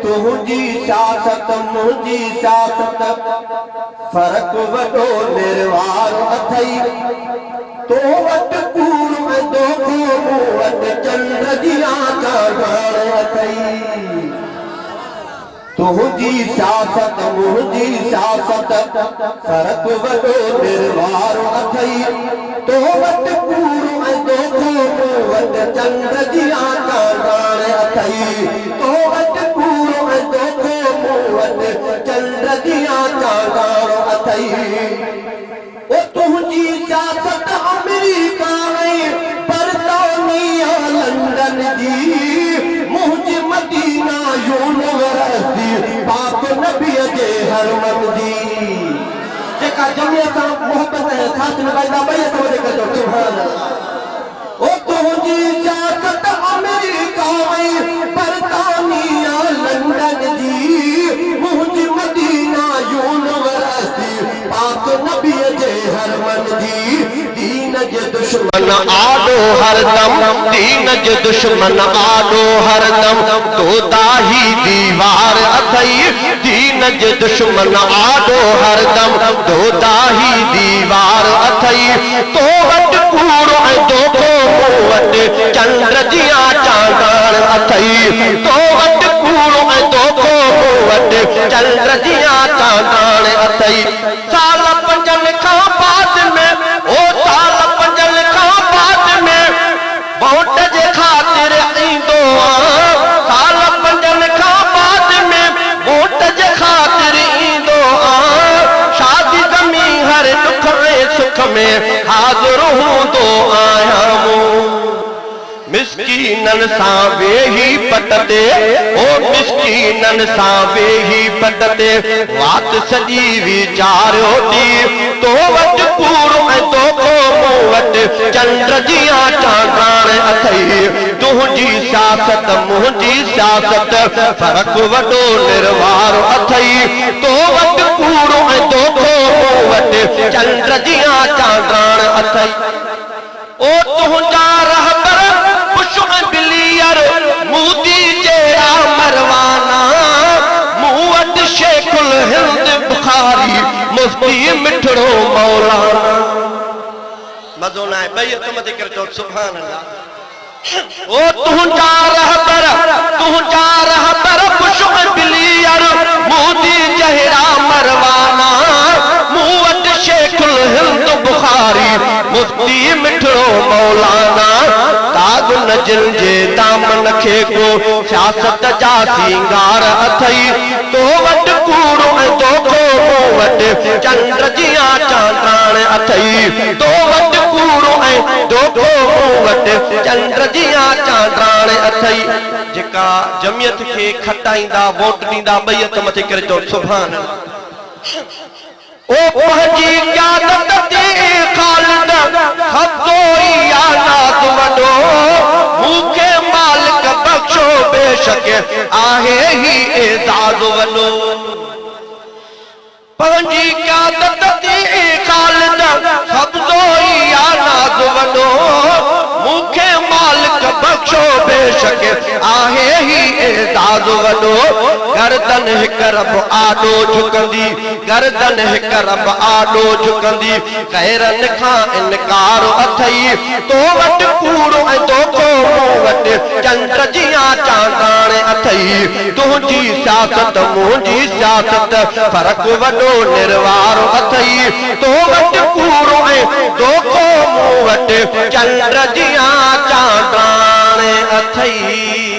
तुझी सियासत मुझी सियासत फर्क वडो निर्वार अथई तो वट कूड़ में दोखो वट चंद्र जिया चांदण अथई तुझी सियासत मुझी सियासत फर्क वडो निर्वार अथई तो वट कूड़ में दोखो वट चंद्र जिया चांदण अथई तो वट कूड़ में दोखो वट चंद्र जिया चांदण अथई ओ तुझी सियासत अमेरिका में बरतानिया लंदन जी मुझ मदीना यूनिवर्सिटी पाक नबी जे हरमन जी जेका जमियत मोहब्बत है साथ निभाईंदा बैत वॾे कजो सुभान अल्लाह ओ तुझी सियासत अमेरिका में बरतानिया लंदन जी मुझ मदीना यूनिवर्सिटी पाक नबी जे हरमन जी दीन जे दुश्मन आडो हरदम दीन जे दुश्मन आडो हरदम तो दाही दीवार अथई दीन जे दुश्मन आडो हरदम तो दाही दीवार अथई तो वट कूड़ो ऐं दोखो वट चंद्र जिया चांदण अथई तो वट कूड़ो ऐं दोखो वट चंद्र जिया चांदण अथई साल पंजन खां बाद में ओ साल पंजन खां बाद में वोट जे खातिर ईंदो साल पंजन खां बाद में वोट जे खातिर ईंदो शादी गमी हर दुख ऐं सुख में हाज़िर हूंदो आहियां मिस्कीनन सां वेही पट ते ओ मिस्कीनन सां वेही पट ते वात सॼी वीचारियो थी तो वट कूड़ ऐं दोखो मूं वट चंद्र जिया चांदण अथई तुंहिंजी सियासत मुंहिंजी सियासत फर्क वॾो निर्वार अथई तो वट कूड़ ऐं दोखो मूं वट चंद्र जिया चांदण अथई ओ तुंहिंजा रहबर बिलियर मोदी जेड़ा मरवाना मूं वट शेखुल हिंद बुखारी मुफ्ती मिठड़ो मौलाना मज़ो न आहे बैत मत कर चो सुभान अल्लाह ओ तुंहिंजा रहबर पुष्प बिलियर मोदी जेड़ा मरवाना मूं वट शेखुल हिंद बुखारी मुफ्ती मिठड़ो मौलाना जिन जे दामन खे को सियासत जा सिंगार अथई तो वट कूड़ ऐं दोखो मूं वट चंद्र जिया चांदण अथई तो वट कूड़ ऐं दोखो मूं वट चंद्र जिया चांदण अथई जेका जमियत खे खटाईंदा वोट ॾींदा बैत मथे करे चओ सुभान ओ पंहिंजी क़यादत ते ख़ालिद खतो ई आज़ाद वॾो मूंखे मालिक बख़्शो बेशक आहे ही एज़ाज़ वॾो पंहिंजी क़यादत ते ख़ालिद खतो ई आज़ाद वॾो मूंखे मालिक बख़्शो बेशक आहे ही एज़ाज़ वॾो गर्दन हिक रब आॾो झुकंदी गर्दन हिक रब आॾो झुकंदी गैरन खां इनकार अथई तो वट कूड़ ऐं दोखो मूं वट चंद्र जिया चांदण अथई तुंहिंजी सियासत मुंहिंजी सियासत फर्क वॾो निर्वार अथई तो वट कूड़ ऐं दोखो मूं वट चंद्र जिया चांदण अथई